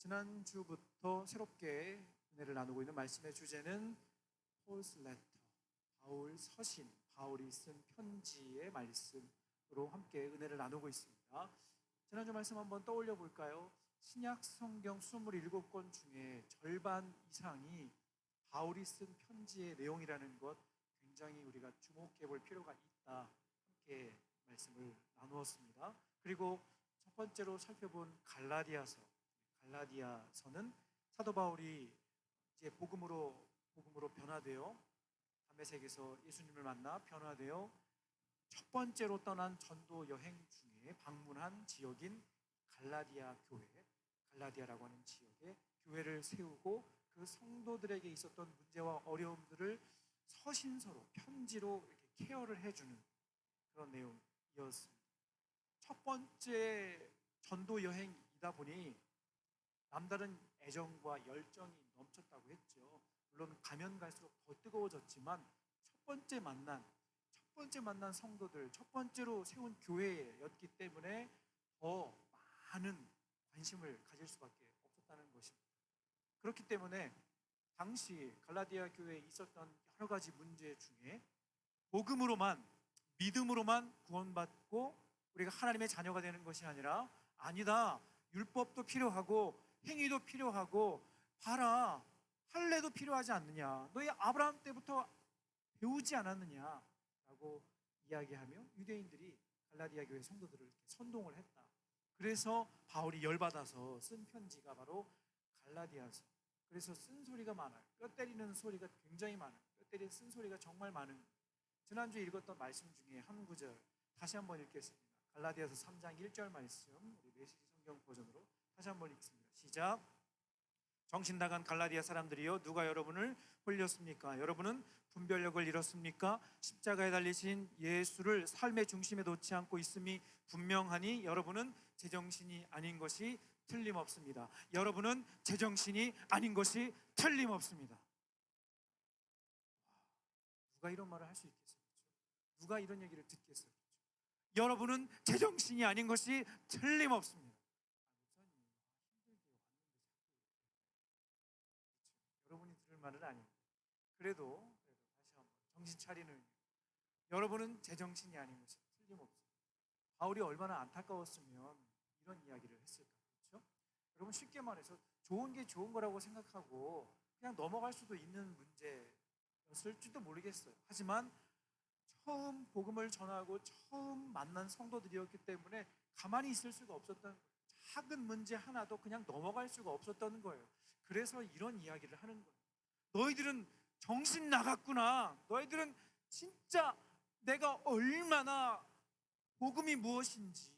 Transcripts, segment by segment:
지난주부터 새롭게 은혜를 나누고 있는 말씀의 주제는 Paul's letter, 바울 서신, 바울이 쓴 편지의 말씀으로 함께 은혜를 나누고 있습니다. 지난주 말씀 한번 떠올려 볼까요? 신약 성경 27권 중에 절반 이상이 바울이 쓴 편지의 내용이라는 것, 굉장히 우리가 주목해 볼 필요가 있다. 함께 말씀을 나누었습니다. 그리고 첫 번째로 살펴본 갈라디아서는 사도 바울이 이제 복음으로 변화되어 담메색에서 예수님을 만나 변화되어 첫 번째로 떠난 전도 여행 중에 방문한 지역인 갈라디아라고 하는 지역에 교회를 세우고 그 성도들에게 있었던 문제와 어려움들을 서신서로 편지로 이렇게 케어를 해주는 그런 내용이었습니다. 첫 번째 전도 여행이다 보니 남다른 애정과 열정이 넘쳤다고 했죠. 물론 가면 갈수록 더 뜨거워졌지만 첫 번째 만난 성도들, 첫 번째로 세운 교회였기 때문에 더 많은 관심을 가질 수밖에 없었다는 것입니다. 그렇기 때문에 당시 갈라디아 교회에 있었던 여러 가지 문제 중에 복음으로만, 믿음으로만 구원받고 우리가 하나님의 자녀가 되는 것이 아니다. 율법도 필요하고 행위도 필요하고 봐라, 할례도 필요하지 않느냐, 너희 아브라함 때부터 배우지 않았느냐라고 이야기하며 유대인들이 갈라디아 교회 성도들을 이렇게 선동을 했다. 그래서 바울이 열받아서 쓴 편지가 바로 갈라디아서. 그래서 쓴소리가 많아요. 뼈 때리는 소리가 굉장히 많아요. 뼈 때리는 쓴소리가 정말 많은 거예요. 지난주에 읽었던 말씀 중에 한 구절 다시 한번 읽겠습니다. 갈라디아서 3장 1절 말씀, 우리 메시지 성경 버전으로 다시 한번 읽습니다. 시작. 정신 나간 갈라디아 사람들이여, 누가 여러분을 홀렸습니까? 여러분은 분별력을 잃었습니까? 십자가에 달리신 예수를 삶의 중심에 놓지 않고 있음이 분명하니 여러분은 제정신이 아닌 것이 틀림없습니다. 여러분은 제정신이 아닌 것이 틀림없습니다. 누가 이런 말을 할 수 있겠어요? 누가 이런 얘기를 듣겠어요? 여러분은 제정신이 아닌 것이 틀림없습니다. 목사님, 힘들게 왔는데 자꾸 여러분이 들을 말은 아닙니다. 그래도 다시 한번 정신 차리는, 여러분은 제정신이 아닌 것이 틀림없습니다. 바울이 얼마나 안타까웠으면 이런 이야기를 했을까? 그렇죠? 여러분, 쉽게 말해서 좋은 게 좋은 거라고 생각하고 그냥 넘어갈 수도 있는 문제였을지도 모르겠어요. 하지만 처음 복음을 전하고 처음 만난 성도들이었기 때문에 가만히 있을 수가 없었던, 작은 문제 하나도 그냥 넘어갈 수가 없었던 거예요. 그래서 이런 이야기를 하는 거예요. 너희들은 정신 나갔구나. 너희들은 진짜 내가 얼마나 복음이 무엇인지,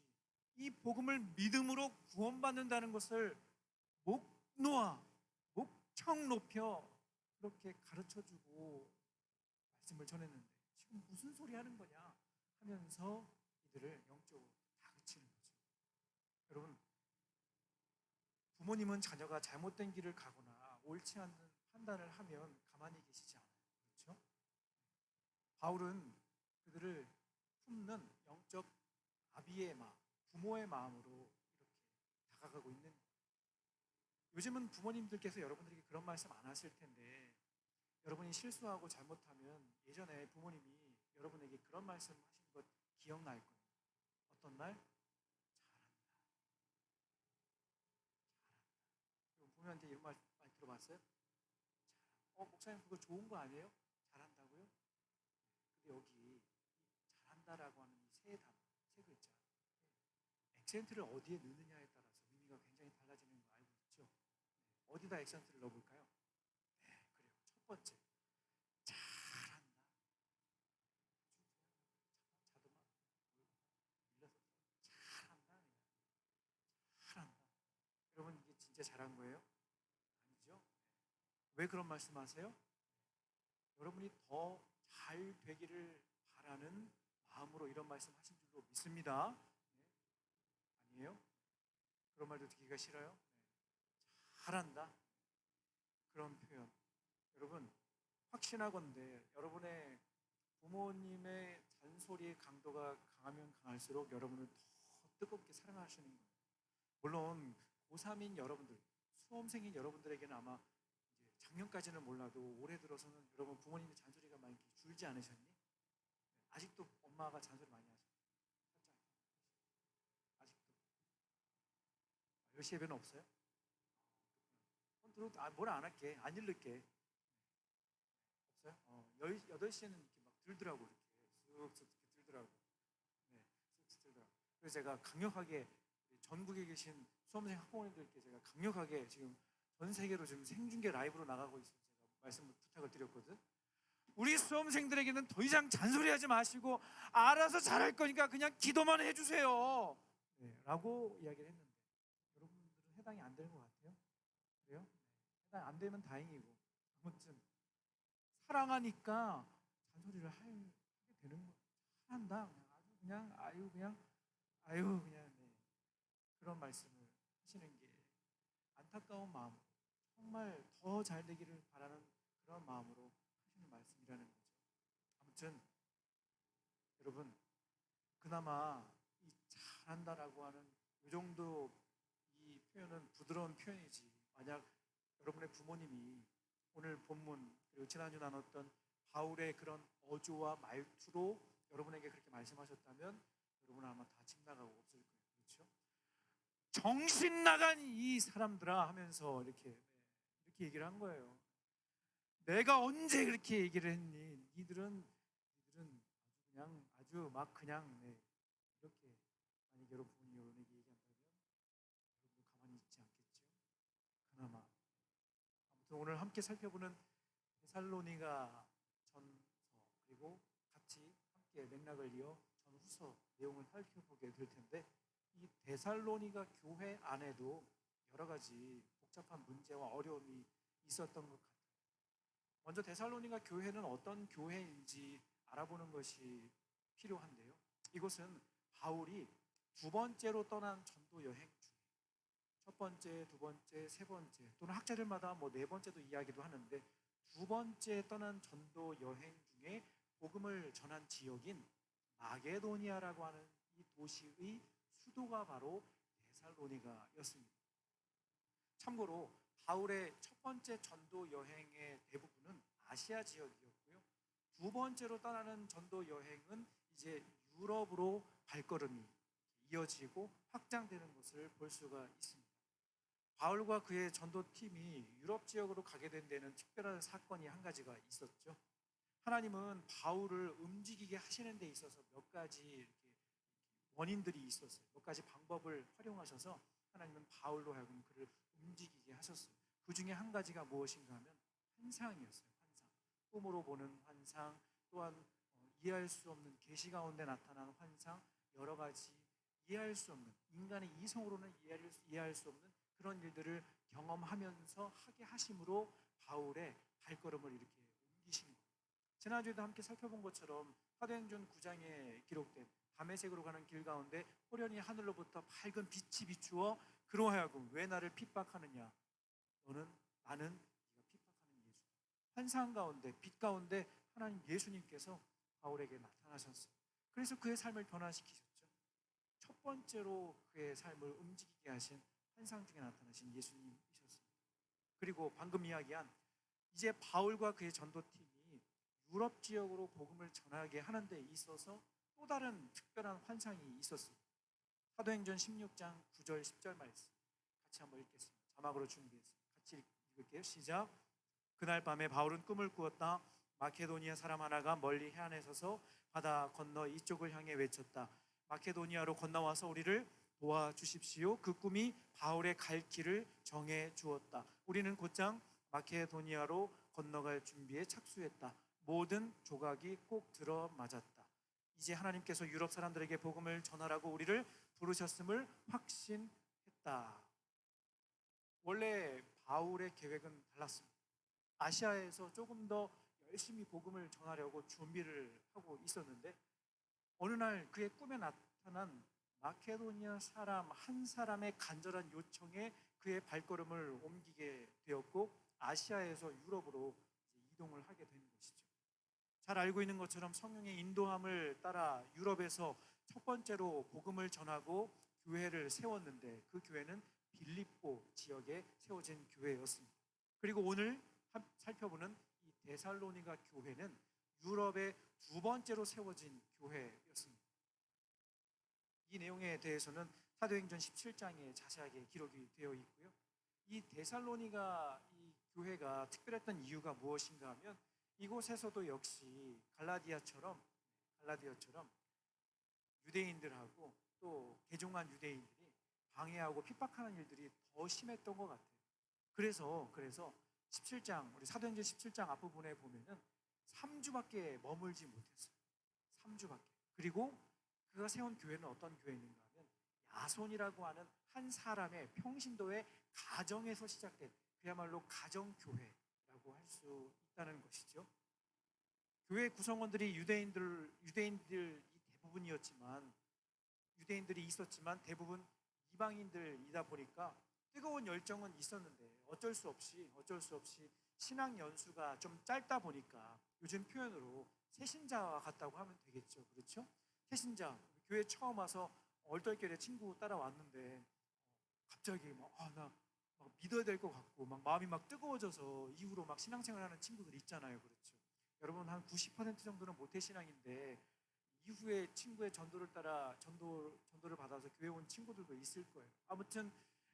이 복음을 믿음으로 구원받는다는 것을 목청 높여 그렇게 가르쳐주고 말씀을 전했는데 지금 무슨 소리 하는 거냐 하면서 이들을 영적으로 다그치는 거죠. 여러분, 부모님은 자녀가 잘못된 길을 가거나 옳지 않은 판단을 하면 가만히 계시지 않아요. 그렇죠? 바울은 그들을 품는 영적 아비의 마음, 부모의 마음으로 이렇게 다가가고 있는 거예요. 요즘은 부모님들께서 여러분들에게 그런 말씀 안 하실 텐데, 여러분이 실수하고 잘못하면 예전에 부모님이 여러분에게 그런 말씀 하신 것 기억날 거예요. 어떤 날? 잘한다. 부모님한테 이런 말 많이 들어봤어요? 목사님 그거 좋은 거 아니에요? 잘한다고요? 근데 여기 잘한다라고 하는 이 세 글자, 액센트를 어디에 넣느냐에 따라서 의미가 굉장히 달라지는 거 알고 있죠? 어디다 액센트를 넣어볼까요? 그래요. 첫 번째, 잘한다. 자동화 밀려서 잘한다. 잘한다. 여러분, 이게 진짜 잘한 거예요? 아니죠? 왜 그런 말씀하세요? 여러분이 더 잘 되기를 바라는 마음으로 이런 말씀하신 줄로 믿습니다. 아니에요? 그런 말도 듣기가 싫어요? 잘한다. 그런 표현. 여러분, 확신하건대 여러분의 부모님의 잔소리의 강도가 강하면 강할수록 여러분을 더 뜨겁게 사랑하시는 거예요. 물론 고3인 여러분들, 수험생인 여러분들에게는 아마 이제 작년까지는 몰라도 올해 들어서는 여러분 부모님의 잔소리가 많이 줄지 않으셨니? 아직도 엄마가 잔소리 많이 하셔. 살짝 아직도 10시 예배는 없어요? 뭐라 안 할게. 안 읽을게. 없어요? 8시에는 이렇게 막 들더라고. 이렇게 쓱쓱 이렇게 들더라고. 네, 쓱쓱 들더라고. 그래서 제가 강력하게 전국에 계신 수험생 학부모님들께 제가 강력하게 지금 전 세계로 지금 생중계 라이브로 나가고 있어요. 제가 말씀을 부탁을 드렸거든. 우리 수험생들에게는 더 이상 잔소리하지 마시고 알아서 잘할 거니까 그냥 기도만 해주세요. 네, 라고 이야기를 했는데 여러분들은 해당이 안 되는 것 같아요. 그래요? 네, 해당 안 되면 다행이고 아무튼 사랑하니까 잔소리를 하게 되는 거예요. 한다 그냥 아주 그냥 아유 그냥 네. 그런 말씀을 하시는 게 안타까운 마음, 정말 더 잘 되기를 바라는 그런 마음으로 하시는 말씀이라는 거죠. 아무튼 여러분 그나마 이 잘한다라고 하는 이 정도 이 표현은 부드러운 표현이지. 만약 여러분의 부모님이 오늘 본문 그리고 지난주 나눴던 바울의 그런 어조와 말투로 여러분에게 그렇게 말씀하셨다면 여러분은 아마 다 집 나가고 없을 거예요. 그렇죠? 정신 나간 이 사람들아 하면서 이렇게 얘기를 한 거예요. 내가 언제 그렇게 얘기를 했니? 니들은 아주 막 그냥 네, 이렇게 만약 여러분이 여러분에게 얘기한다면 여러분도 가만히 있지 않겠죠? 그나마 아무튼 오늘 함께 살펴보는 데살로니가 전서 그리고 같이 함께 맥락을 이어 전후서 내용을 살펴보게 될 텐데 이 데살로니가 교회 안에도 여러 가지 복잡한 문제와 어려움이 있었던 것 같아요. 먼저 데살로니가 교회는 어떤 교회인지 알아보는 것이 필요한데요. 이곳은 바울이 두 번째로 떠난 전도 여행 중에 첫 번째, 두 번째, 세 번째 또는 학자들마다 뭐 네 번째도 이야기도 하는데 두 번째 떠난 전도 여행 중에 복음을 전한 지역인 마게도니아라고 하는 이 도시의 수도가 바로 데살로니가였습니다. 참고로 바울의 첫 번째 전도 여행의 대부분은 아시아 지역이었고요. 두 번째로 떠나는 전도 여행은 이제 유럽으로 발걸음이 이어지고 확장되는 것을 볼 수가 있습니다. 바울과 그의 전도팀이 유럽 지역으로 가게 된 데는 특별한 사건이 한 가지가 있었죠. 하나님은 바울을 움직이게 하시는 데 있어서 몇 가지 이렇게 원인들이 있었어요. 몇 가지 방법을 활용하셔서 하나님은 바울로 하여금 그를 움직이게 하셨어요. 그 중에 한 가지가 무엇인가 하면 환상이었어요. 환상. 꿈으로 보는 환상, 또한 이해할 수 없는 계시 가운데 나타나는 환상, 여러 가지 이해할 수 없는 인간의 이성으로는 이해할 수 없는 그런 일들을 경험하면서 하게 하심으로 바울의 발걸음을 이렇게 옮기시는 거예요. 지난주에도 함께 살펴본 것처럼 사도행전 9장에 기록된 다메섹으로 가는 길 가운데 호련히 하늘로부터 밝은 빛이 비추어 그로 하여금 왜 나를 핍박하느냐 나는 네가 핍박하는 예수. 환상 가운데 빛 가운데 하나님 예수님께서 바울에게 나타나셨어요. 그래서 그의 삶을 변화시키셨죠. 첫 번째로 그의 삶을 움직이게 하신 환상 중에 나타나신 예수님이셨습니다. 그리고 방금 이야기한 이제 바울과 그의 전도팀이 유럽 지역으로 복음을 전하게 하는 데 있어서 또 다른 특별한 환상이 있었습니다. 사도행전 16장 9절 10절 말씀 같이 한번 읽겠습니다. 자막으로 준비했습니다. 같이 읽을게요. 시작. 그날 밤에 바울은 꿈을 꾸었다. 마케도니아 사람 하나가 멀리 해안에 서서 바다 건너 이쪽을 향해 외쳤다. 마케도니아로 건너와서 우리를 도와주십시오. 그 꿈이 바울의 갈 길을 정해 주었다. 우리는 곧장 마케도니아로 건너갈 준비에 착수했다. 모든 조각이 꼭 들어맞았다. 이제 하나님께서 유럽 사람들에게 복음을 전하라고 우리를 부르셨음을 확신했다. 원래 바울의 계획은 달랐습니다. 아시아에서 조금 더 열심히 복음을 전하려고 준비를 하고 있었는데 어느 날 그의 꿈에 나타난 마케도니아 사람 한 사람의 간절한 요청에 그의 발걸음을 옮기게 되었고 아시아에서 유럽으로 이동을 하게 된 것이죠. 잘 알고 있는 것처럼 성령의 인도함을 따라 유럽에서 첫 번째로 복음을 전하고 교회를 세웠는데 그 교회는 빌립보 지역에 세워진 교회였습니다. 그리고 오늘 살펴보는 이 데살로니가 교회는 유럽의 두 번째로 세워진 교회였습니다. 이 내용에 대해서는 사도행전 17장에 자세하게 기록이 되어 있고요. 이 데살로니가 이 교회가 특별했던 이유가 무엇인가 하면 이곳에서도 역시 갈라디아처럼 유대인들하고 또 개종한 유대인들이 방해하고 핍박하는 일들이 더 심했던 것 같아요. 그래서 17장 우리 사도행전 17장 앞부분에 보면은 3주밖에 머물지 못했어요. 3주밖에. 그리고 그가 세운 교회는 어떤 교회인가 하면 야손이라고 하는 한 사람의 평신도의 가정에서 시작된 그야말로 가정교회라고 할 수 있다는 것이죠. 교회 구성원들이 유대인들이 대부분이었지만 유대인들이 있었지만 대부분 이방인들이다 보니까 뜨거운 열정은 있었는데 어쩔 수 없이 신앙 연수가 좀 짧다 보니까 요즘 표현으로 새신자와 같다고 하면 되겠죠. 그렇죠? 새신자 교회 처음 와서 얼떨결에 친구 따라왔는데 갑자기 나 믿어야 될 것 같고 막 마음이 막 뜨거워져서 이후로 막 신앙생활하는 친구들 있잖아요. 그렇죠? 여러분 한 90% 정도는 모태신앙인데 이후에 친구의 전도를 따라 전도를 받아서 교회 온 친구들도 있을 거예요. 아무튼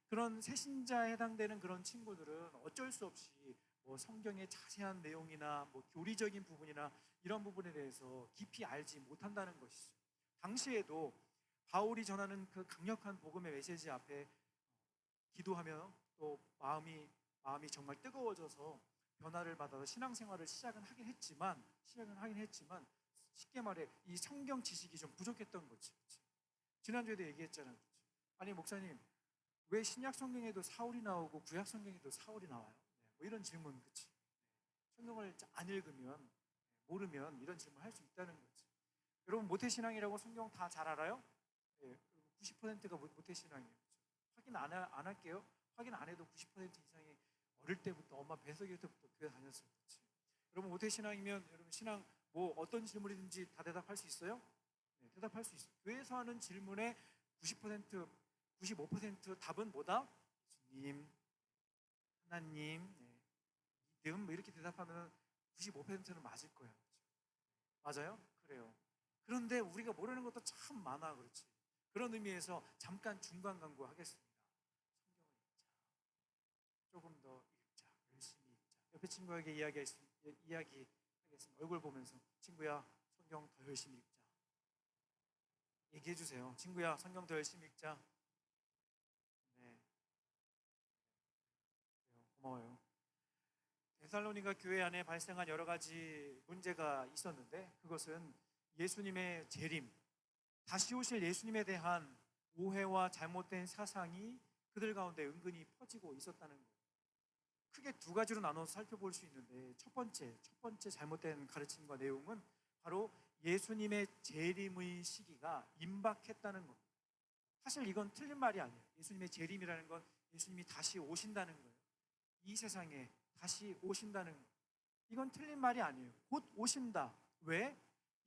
그런 새신자에 해당되는 그런 친구들은 어쩔 수 없이 성경의 자세한 내용이나 교리적인 부분이나 이런 부분에 대해서 깊이 알지 못한다는 것이죠. 당시에도 바울이 전하는 그 강력한 복음의 메시지 앞에 기도하며 또 마음이 정말 뜨거워져서 변화를 받아서 신앙생활을 시작은 하긴 했지만 쉽게 말해 이 성경 지식이 좀 부족했던 거지. 지난주에도 얘기했잖아요. 아니 목사님 왜 신약 성경에도 사울이 나오고 구약 성경에도 사울이 나와요? 이런 질문, 그치? 성경을 안 읽으면 모르면 이런 질문 할 수 있다는 거지. 여러분 모태신앙이라고 성경 다 잘 알아요? 90%가 모태신앙이에요. 확인 안 할게요. 확인 안 해도 90% 이상이 어릴 때부터 엄마 뱃속일 때부터 교회 다녔을 거지. 여러분 모태신앙이면 여러분 신앙 어떤 질문이든지 다 대답할 수 있어요? 네, 대답할 수 있어요. 교회에서 하는 질문의 90%, 95% 답은 뭐다? 예수님, 하나님, 믿음 이렇게 대답하면 95%는 맞을 거예요. 맞아요? 그래요. 그런데 우리가 모르는 것도 참 많아. 그렇지. 그런 의미에서 잠깐 중간 광고하겠습니다. 성경을 읽자. 조금 더 읽자. 열심히 읽자. 옆에 친구에게 이야기하겠습니다. 얼굴 보면서 친구야 성경 더 열심히 읽자. 얘기해 주세요. 친구야 성경 더 열심히 읽자. 네. 고마워요. 데살로니가 교회 안에 발생한 여러 가지 문제가 있었는데 그것은 예수님의 재림, 다시 오실 예수님에 대한 오해와 잘못된 사상이 그들 가운데 은근히 퍼지고 있었다는 거예요. 크게 두 가지로 나눠서 살펴볼 수 있는데 첫 번째 잘못된 가르침과 내용은 바로 예수님의 재림의 시기가 임박했다는 겁니다. 사실 이건 틀린 말이 아니에요. 예수님의 재림이라는 건 예수님이 다시 오신다는 거예요. 이 세상에 다시 오신다는 거. 이건 틀린 말이 아니에요. 곧 오신다. 왜?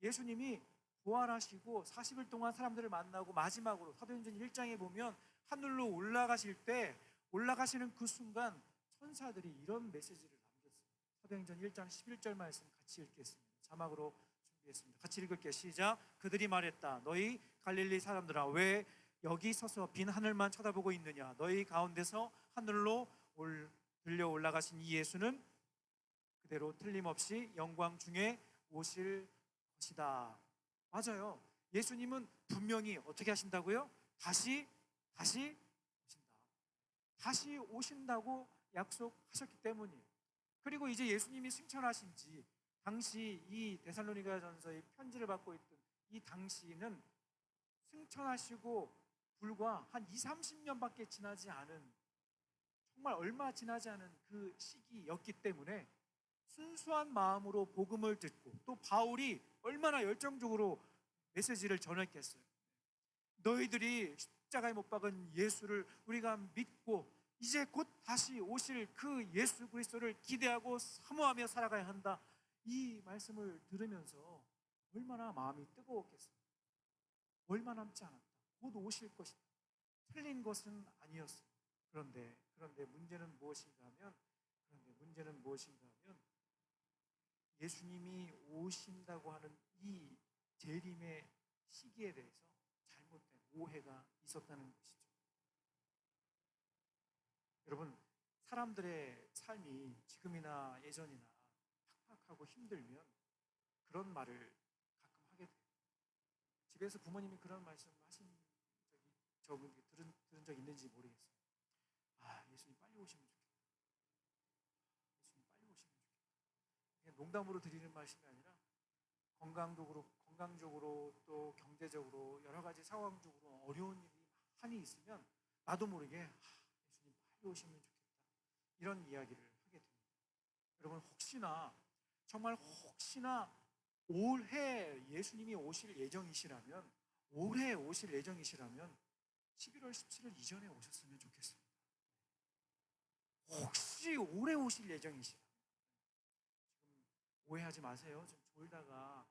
예수님이 부활하시고 40일 동안 사람들을 만나고 마지막으로 사도행전 1장에 보면 하늘로 올라가실 때 올라가시는 그 순간 천사들이 이런 메시지를 남겼어요. 사도행전 1장 11절 말씀 같이 읽겠습니다. 자막으로 준비했습니다. 같이 읽을게요. 시작. 그들이 말했다. 너희 갈릴리 사람들아 왜 여기 서서 빈 하늘만 쳐다보고 있느냐. 너희 가운데서 하늘로 들려 올라가신 이 예수는 그대로 틀림없이 영광 중에 오실 것이다. 맞아요. 예수님은 분명히 어떻게 하신다고요? 다시 오신다. 다시 오신다고 약속하셨기 때문이에요. 그리고 이제 예수님이 승천하신 지 당시 이 데살로니가전서의 편지를 받고 있던 이 당시는 승천하시고 불과 한 20-30년밖에 지나지 않은 정말 얼마 지나지 않은 그 시기였기 때문에 순수한 마음으로 복음을 듣고 또 바울이 얼마나 열정적으로 메시지를 전했겠어요. 너희들이 십자가에 못 박은 예수를 우리가 믿고 이제 곧 다시 오실 그 예수 그리스도를 기대하고 사모하며 살아가야 한다. 이 말씀을 들으면서 얼마나 마음이 뜨거웠겠어요. 얼마 남지 않았다. 곧 오실 것이다. 틀린 것은 아니었어요. 그런데 문제는 무엇인가 하면 예수님이 오신다고 하는 이 재림의 시기에 대해서 잘못된 오해가 있었다는 것이죠. 여러분, 사람들의 삶이 지금이나 예전이나 팍팍하고 힘들면 그런 말을 가끔 하게 돼요. 집에서 부모님이 그런 말씀 하신 적이 들은 적 있는지 모르겠어요. 아, 예수님 빨리 오시면 좋겠다. 예수님 빨리 오시면 좋겠다. 그냥 농담으로 드리는 말씀이 아니라 건강적으로 또 경제적으로 여러 가지 상황적으로 어려운 일이 많이 있으면 나도 모르게 예수님 빨리 오시면 좋겠다, 이런 이야기를 하게 됩니다. 여러분, 정말 혹시나 올해 예수님이 올해 오실 예정이시라면 11월 17일 이전에 오셨으면 좋겠습니다. 혹시 올해 오실 예정이시라면 지금 오해하지 마세요. 좀 졸다가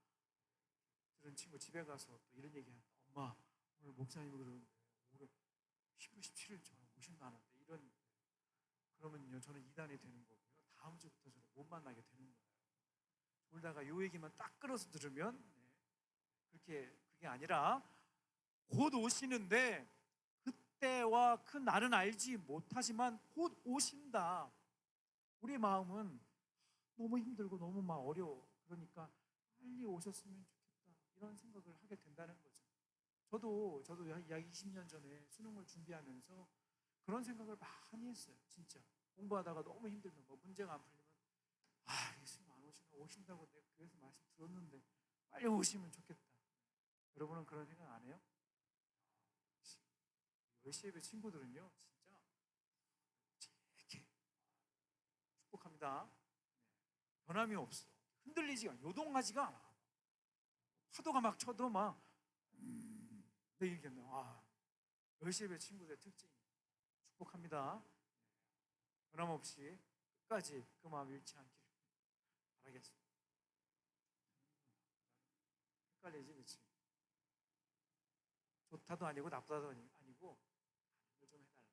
들은 친구 집에 가서 또 이런 얘기한다. 엄마, 오늘 목사님이 그러는데 올해 11월 17일 전에 오신다는데 그러면요, 저는 이단이 되는 거고요. 다음 주부터 저는 못 만나게 되는 거예요. 졸다가 요 얘기만 딱 끌어서 들으면 그게 아니라 곧 오시는데 그때와 그 날은 알지 못하지만 곧 오신다. 우리 마음은 너무 힘들고 너무 막 어려워. 그러니까 빨리 오셨으면 좋겠다, 이런 생각을 하게 된다는 거죠. 저도 약 20년 전에 수능을 준비하면서 그런 생각을 많이 했어요. 진짜 공부하다가 너무 힘들면 문제가 안 풀리면 예수님 안 오신다고 내가 그래서 말씀 들었는데 빨리 오시면 좋겠다. 여러분은 그런 생각 안 해요? 열시예배 친구들은요, 진짜 이렇게 축복합니다. 변함이 없어. 흔들리지가, 요동하지가 않아. 파도가 막 쳐도 막 내 얘기했네. 열시예배 친구들의 특징이에요. 축복합니다. 변함없이 끝까지 그 마음 잃지 않기를 바라겠습니다. 헷갈리지, 그치? 좋다도 아니고 나쁘다도 아니고 가능을 좀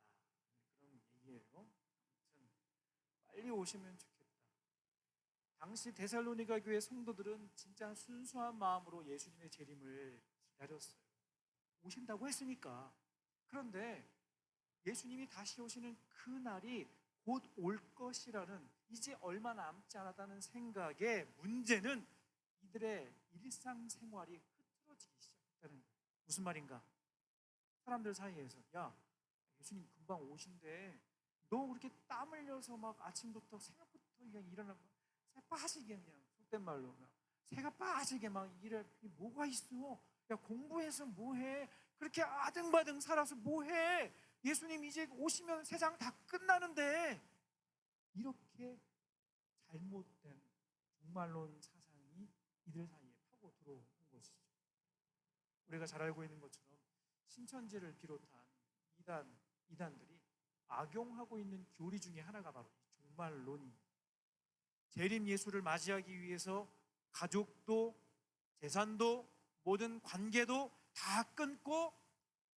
해달라, 그런 얘기예요. 아무튼 빨리 오시면 좋겠다. 당시 데살로니가 교회 성도들은 진짜 순수한 마음으로 예수님의 재림을 기다렸어요. 오신다고 했으니까. 그런데 예수님이 다시 오시는 그 날이 곧 올 것이라는, 이제 얼마 남지 않았다는 생각에 문제는 이들의 일상생활이 흐트러지기 시작했다는 거예요. 무슨 말인가? 사람들 사이에서 예수님 금방 오신대. 너 그렇게 땀 흘려서 막 아침부터 새벽부터 그냥 일어나고 새 빠지게, 그냥 속된 말로 새가 빠지게 막 일할 뭐가 있어? 공부해서 뭐해? 그렇게 아등바등 살아서 뭐해? 예수님 이제 오시면 세상 다 끝나는데, 이렇게 잘못된 종말론 사상이 이들 사이에 파고 들어온 것이죠. 우리가 잘 알고 있는 것처럼 신천지를 비롯한 이단들이 악용하고 있는 교리 중에 하나가 바로 이 종말론입니다. 재림 예수를 맞이하기 위해서 가족도 재산도 모든 관계도 다 끊고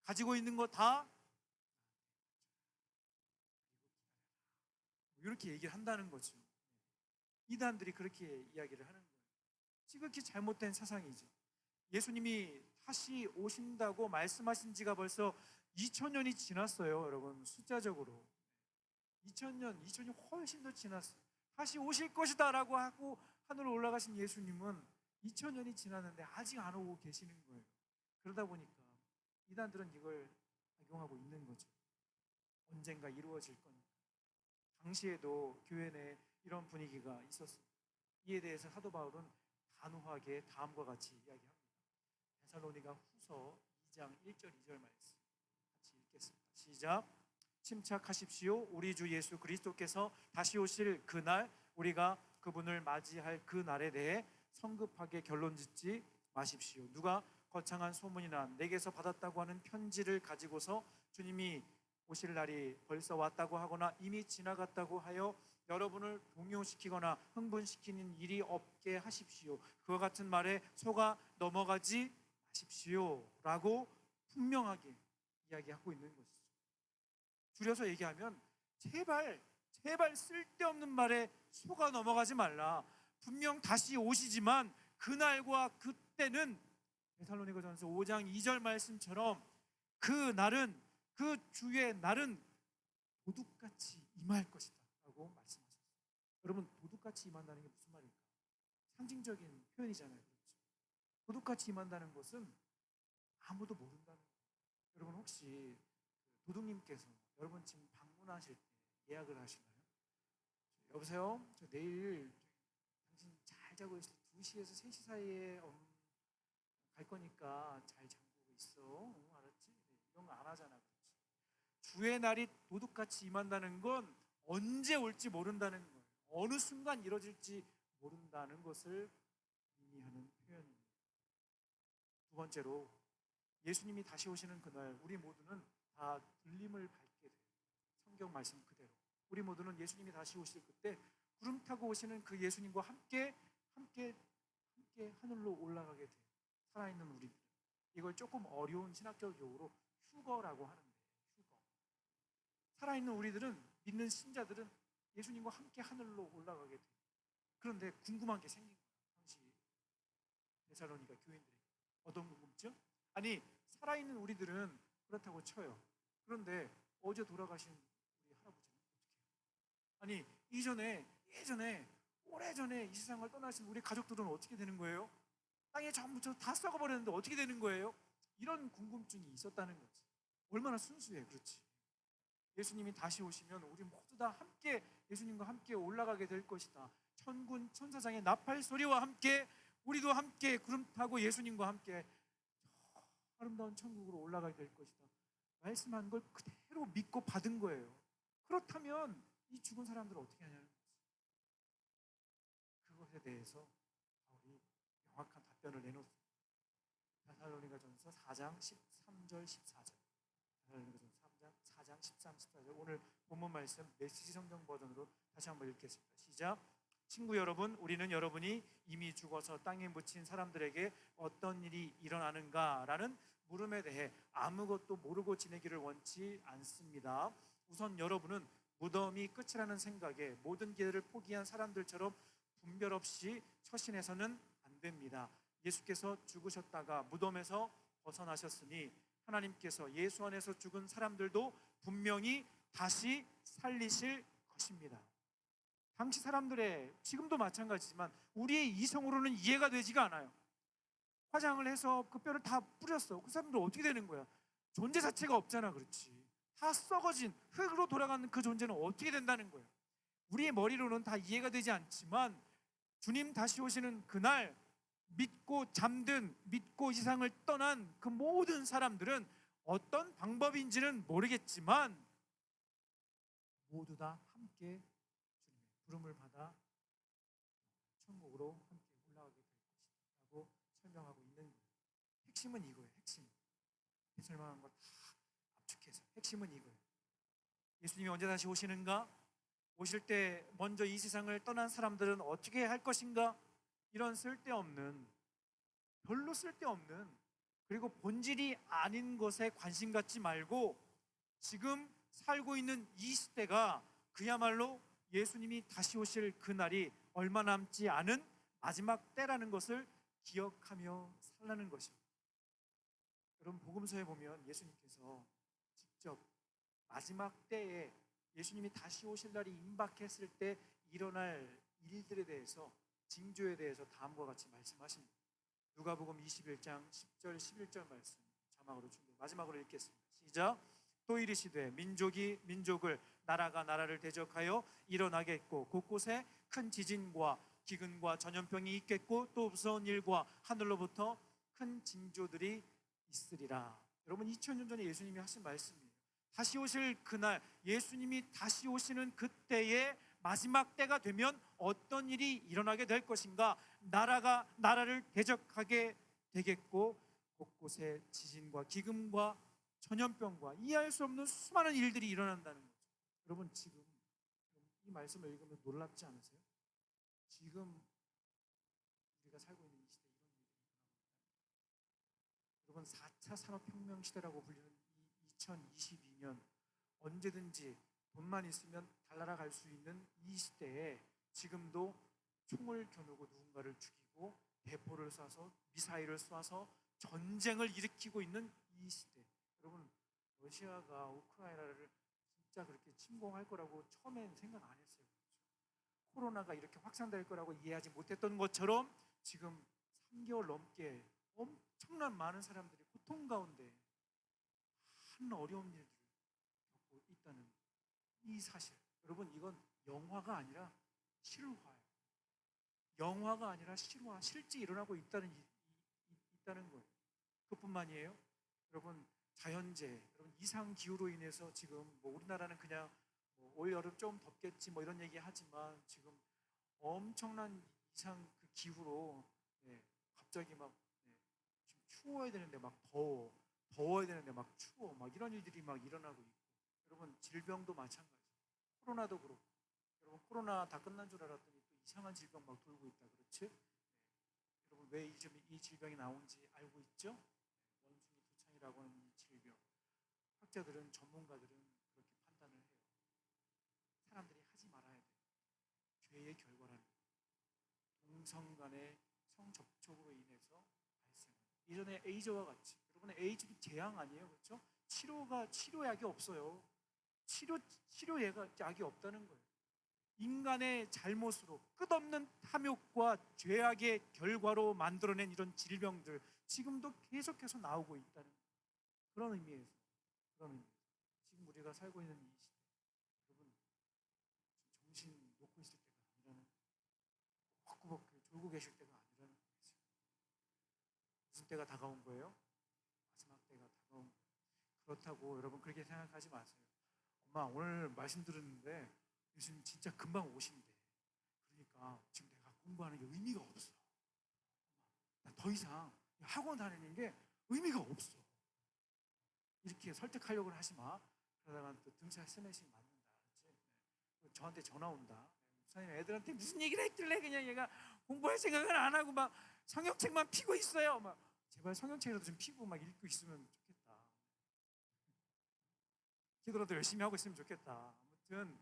가지고 있는 거 다 이렇게 얘기를 한다는 거죠. 이단들이 그렇게 이야기를 하는 거예요. 지극히 잘못된 사상이죠. 예수님이 다시 오신다고 말씀하신 지가 벌써 2000년이 지났어요. 여러분, 숫자적으로 2000년 훨씬 더 지났어요. 다시 오실 것이다 라고 하고 하늘로 올라가신 예수님은 2000년이 지났는데 아직 안 오고 계시는 거예요. 그러다 보니까 이단들은 이걸 악용하고 있는 거죠. 언젠가 이루어질 거니까. 당시에도 교회 내에 이런 분위기가 있었습니다. 이에 대해서 사도 바울은 단호하게 다음과 같이 이야기합니다. 데살로니가 후서 2장 1절 2절 말씀 같이 읽겠습니다. 시작. 침착하십시오. 우리 주 예수 그리스도께서 다시 오실 그날, 우리가 그분을 맞이할 그 날에 대해 성급하게 결론짓지 마십시오. 누가 거창한 소문이나 내게서 받았다고 하는 편지를 가지고서 주님이 오실 날이 벌써 왔다고 하거나 이미 지나갔다고 하여 여러분을 동요시키거나 흥분시키는 일이 없게 하십시오. 그와 같은 말에 속아 넘어가지 마십시오 라고 분명하게 이야기하고 있는 것이죠. 줄여서 얘기하면 제발 쓸데없는 말에 속아 넘어가지 말라. 분명 다시 오시지만 그날과 그때는 데살로니가전서 5장 2절 말씀처럼 그 날은, 그 주의 날은 도둑같이 임할 것이다 라고 말씀하셨어요. 여러분, 도둑같이 임한다는 게 무슨 말일까? 상징적인 표현이잖아요. 그렇죠? 도둑같이 임한다는 것은 아무도 모른다는 거예요. 여러분, 혹시 도둑님께서 여러분 지금 방문하실 때 예약을 하시나요? 여보세요? 저 내일 당신 잘 자고 있을 때 2시에서 3시 사이에 갈 거니까 잘 잠그고 있어. 알았지? 네, 이런 거 안 하잖아. 그렇지? 주의 날이 도둑같이 임한다는 건 언제 올지 모른다는 거예요. 어느 순간 이뤄질지 모른다는 것을 의미하는 표현입니다. 두 번째로, 예수님이 다시 오시는 그날 우리 모두는 다 들림을 밟게 돼요. 성경 말씀 그대로 우리 모두는 예수님이 다시 오실 그때 구름 타고 오시는 그 예수님과 함께 하늘로 올라가게 돼요. 살아있는 우리들. 이걸 조금 어려운 신학적 용어로 휴거라고 하는데, 휴거. 살아있는 우리들은, 믿는 신자들은 예수님과 함께 하늘로 올라가게 돼요. 그런데 궁금한 게 생긴 거예요. 당시 데살로니가 교인들에게. 어떤 궁금증? 아니, 살아있는 우리들은 그렇다고 쳐요. 그런데 어제 돌아가신 우리 할아버지는 어떻게 해요? 아니, 예전에 오래전에 이 세상을 떠나신 우리 가족들은 어떻게 되는 거예요? 땅에 전부 다 썩어버렸는데 어떻게 되는 거예요? 이런 궁금증이 있었다는 거지. 얼마나 순수해. 그렇지? 예수님이 다시 오시면 우리 모두 다 함께 예수님과 함께 올라가게 될 것이다. 천군 천사장의 나팔 소리와 함께 우리도 함께 구름 타고 예수님과 함께 아름다운 천국으로 올라가게 될 것이다. 말씀한 걸 그대로 믿고 받은 거예요. 그렇다면 이 죽은 사람들은 어떻게 하냐는 거지. 그것에 대해서 바울이 명확한 답변을 내놓습니다. 데살로니가전서 4장 13절 14절. 데살로니가전서 4장 13, 14절. 오늘 본문 말씀 메시지 성경 버전으로 다시 한번 읽겠습니다. 시작. 친구 여러분, 우리는 여러분이 이미 죽어서 땅에 묻힌 사람들에게 어떤 일이 일어나는가라는 물음에 대해 아무것도 모르고 지내기를 원치 않습니다. 우선 여러분은 무덤이 끝이라는 생각에 모든 기회를 포기한 사람들처럼 분별 없이 처신해서는 안 됩니다. 예수께서 죽으셨다가 무덤에서 벗어나셨으니 하나님께서 예수 안에서 죽은 사람들도 분명히 다시 살리실 것입니다. 당시 사람들의, 지금도 마찬가지지만 우리의 이성으로는 이해가 되지가 않아요. 화장을 해서 그 뼈를 다 뿌렸어. 그 사람들 어떻게 되는 거야? 존재 자체가 없잖아. 그렇지? 다 썩어진 흙으로 돌아가는 그 존재는 어떻게 된다는 거예요? 우리의 머리로는 다 이해가 되지 않지만 주님 다시 오시는 그날 믿고 잠든, 믿고 이 세상을 떠난 그 모든 사람들은 어떤 방법인지는 모르겠지만 모두 다 함께 주님의 부름을 받아 천국으로 함께 올라가게 될 것이다 라고 설명하고 있는 거예요. 핵심은 이거예요. 핵심. 설명한 걸 다 압축해서 핵심은 이거예요. 예수님이 언제 다시 오시는가? 오실 때 먼저 이 세상을 떠난 사람들은 어떻게 할 것인가? 이런 쓸데없는, 별로 쓸데없는, 그리고 본질이 아닌 것에 관심 갖지 말고 지금 살고 있는 이 시대가 그야말로 예수님이 다시 오실 그날이 얼마 남지 않은 마지막 때라는 것을 기억하며 살라는 것입니다. 여러분, 복음서에 보면 예수님께서 직접 마지막 때에 예수님이 다시 오실 날이 임박했을 때 일어날 일들에 대해서, 징조에 대해서 다음과 같이 말씀하십니다. 누가복음 21장 10절 11절 말씀 자막으로 준비, 마지막으로 읽겠습니다. 시작. 또 이르시되 민족이 민족을, 나라가 나라를 대적하여 일어나겠고 곳곳에 큰 지진과 기근과 전염병이 있겠고 또 무서운 일과 하늘로부터 큰 징조들이 있으리라. 여러분, 2000년 전에 예수님이 하신 말씀이에요. 다시 오실 그날, 예수님이 다시 오시는 그때의 마지막 때가 되면 어떤 일이 일어나게 될 것인가? 나라가 나라를 대적하게 되겠고 곳곳에 지진과 기근과 전염병과 이해할 수 없는 수많은 일들이 일어난다는 거죠. 여러분, 지금 이 말씀을 읽으면 놀랍지 않으세요? 지금 우리가 살고 있는 이 시대에 이런 일들이 일어나고 있다는 거예요. 여러분, 4차 산업혁명 시대라고 불리는 이 2022년 언제든지 돈만 있으면 달나라 갈 수 있는 이 시대에 지금도 총을 겨누고 누군가를 죽이고 대포를 쏴서 미사일을 쏴서 전쟁을 일으키고 있는 이 시대. 여러분, 러시아가 우크라이나를 진짜 그렇게 침공할 거라고 처음엔 생각 안 했어요. 코로나가 이렇게 확산될 거라고 이해하지 못했던 것처럼 지금 3개월 넘게 엄청난 많은 사람들이 고통 가운데 한 어려운 일들을 겪고 있다는 이 사실. 여러분, 이건 영화가 아니라 실화예요. 영화가 아니라 실화, 실제 일어나고 있다는 거예요. 그뿐만이에요. 여러분, 자연재해, 여러분 이상 기후로 인해서 지금 뭐 우리나라는 그냥 올 여름 좀 덥겠지 뭐 이런 얘기 하지만 지금 엄청난 이상 그 기후로 갑자기 막 지금 추워야 되는데 막 더워야 되는데 막 추워 막 이런 일들이 막 일어나고 있고 여러분 질병도 마찬가지. 코로나도 그렇고 여러분 코로나 다 끝난 줄 알았더니 또 이상한 질병 막 돌고 있다 그렇지? 여러분 왜 이 질병이 나온지 알고 있죠? 원숭이 두창이라고 하는 이 질병. 학자들은 전문가들은 그렇게 판단을 해요. 사람들이 하지 말아야 돼. 죄의 결과라는 동성 간의 성접촉으로 인해서 발생하는 예전에 에이즈와 같이 여러분의 에이즈도 재앙 아니에요, 그렇죠? 치료약이 없어요. 치료약이 없다는 거예요. 인간의 잘못으로 끝없는 탐욕과 죄악의 결과로 만들어낸 이런 질병들 지금도 계속해서 나오고 있다는 그런 의미에서 지금 우리가 살고 있는 이 시대 여러분 정신 놓고 있을 때가 아니라는 벅구벅 졸고 계실 때가 아니라는 거죠. 무슨 때가 다가온 거예요? 마지막 때가 다가온 거예요. 그렇다고 여러분 그렇게 생각하지 마세요. 엄마 오늘 말씀 들었는데 요즘 진짜 금방 오신대. 그러니까 지금 내가 공부하는 게 의미가 없어. 나 더 이상 학원 다니는 게 의미가 없어. 이렇게 설득하려고 하지 마. 그러다가 또 등살 스매싱 맞는다. 그렇지? 저한테 전화 온다. 목사님 애들한테 무슨 얘기를 했길래 그냥 얘가 공부할 생각은 안 하고 막 성경책만 피고 있어요. 막 제발 성경책이라도 좀 피고 막 읽고 있으면 좋겠다. 기도라도 열심히 하고 있으면 좋겠다. 아무튼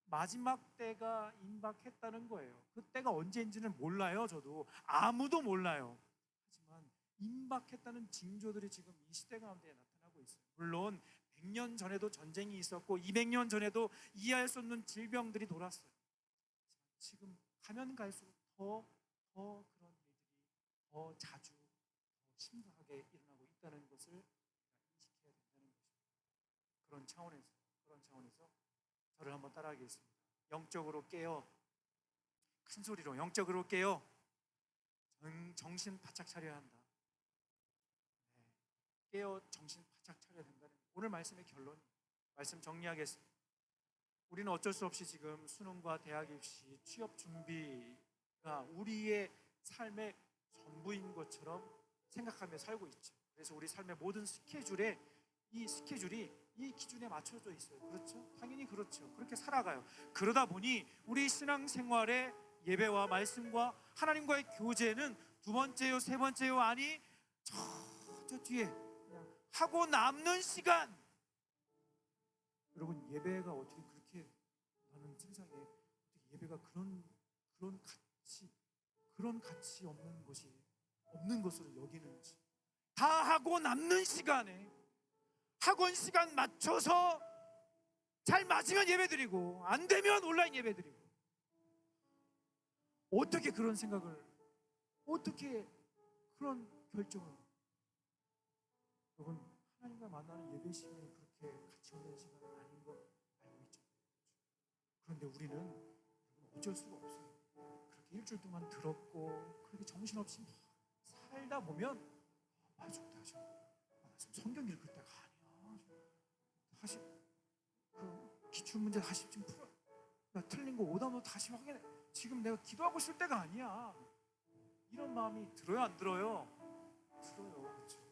마지막 때가 임박했다는 거예요. 그 때가 언제인지는 몰라요. 저도 아무도 몰라요. 하지만 임박했다는 징조들이 지금 이 시대 가운데 나타나고 있어요. 물론 100년 전에도 전쟁이 있었고 200년 전에도 이해할 수 없는 질병들이 돌았어요. 지금 가면 갈수록 더 그런 일들이 더 자주 더 심각하게 일어나고 있다는 것을 인식해야 된다는 것입니다. 그런 차원에서 저를 한번 따라하겠습니다. 영적으로 깨어 큰 소리로 영적으로 깨어 정신 바짝 차려야 한다. 깨어 정신 바짝 차려야 된다는 오늘 말씀의 결론 말씀 정리하겠습니다. 우리는 어쩔 수 없이 지금 수능과 대학 입시, 취업 준비가 우리의 삶의 전부인 것처럼 생각하며 살고 있죠. 그래서 우리 삶의 모든 스케줄이 이 기준에 맞춰져 있어요. 그렇죠? 당연히 그렇죠. 그렇게 살아가요. 그러다 보니 우리 신앙생활의 예배와 말씀과 하나님과의 교제는 두 번째요, 세 번째요, 아니 저 뒤에 그냥 하고 남는 시간. 여러분 예배가 어떻게 그렇게 나는 세상에 어떻게 예배가 그런 가치 없는 것으로 여기는지 다 하고 남는 시간에 학원 시간 맞춰서 잘 맞으면 예배드리고 안 되면 온라인 예배드리고 어떻게 그런 생각을 어떻게 그런 결정을 여러분 하나님과 만나는 예배 시간이 그렇게 가치 없는 시간은 아닌 거 알고 있죠. 그런데 우리는 어쩔 수가 없어요. 그렇게 일주일 동안 들었고 그렇게 정신없이 살다 보면 좋다 지금 성경 읽을 때가 아니야. 다시 그 기출문제 다시 좀 풀어. 나 틀린 거 오답도 다시 확인해. 지금 내가 기도하고 있을 때가 아니야. 이런 마음이 들어요 안 들어요? 들어요. 그렇죠?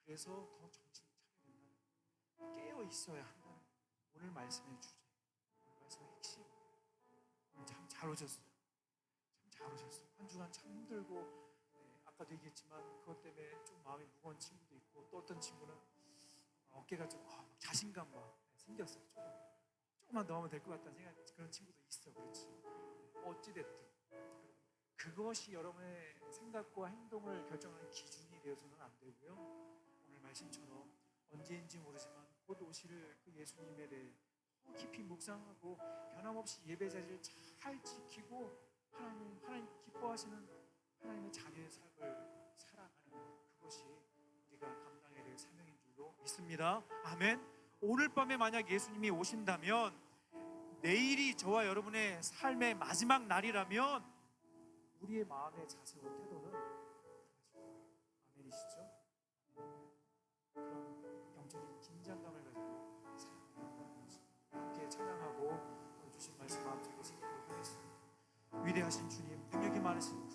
그래서 더 정신 차려야 된다는 깨어 있어야 한다는 오늘 말씀의 주제 오늘 말씀의 핵심 참 잘 오셨어요. 참 잘 오셨어요. 한 주간 참 힘들고 아까도 얘기했지만 그것 때문에 좀 마음이 무거운 친구도 있고 또 어떤 친구는 어깨가 좀 자신감과 생겼어요. 조금만 더 하면 될 것 같다는 생각, 그런 친구도 있어. 그렇지. 어찌됐든 그것이 여러분의 생각과 행동을 결정하는 기준이 되어서는 안 되고요. 오늘 말씀처럼 언제인지 모르지만 곧 오실 그 예수님에 대해 더 깊이 묵상하고 변함없이 예배 자리를 잘 지키고 하나님 기뻐하시는 하나님의 자녀의 삶을 살아가는 그것이 우리가 감당해야 될 사명인 줄로 믿습니다. 아멘. 오늘 밤에 만약 예수님이 오신다면, 내일이 저와 여러분의 삶의 마지막 날이라면 우리의 마음의 자세와 태도는 아멘이시죠? 그런 영적인 긴장감을 가지고 살아가는 것을 함께 찬양하고 주신 말씀 마음속에 새기도록 하겠습니다. 위대하신 주님, 능력이 많으신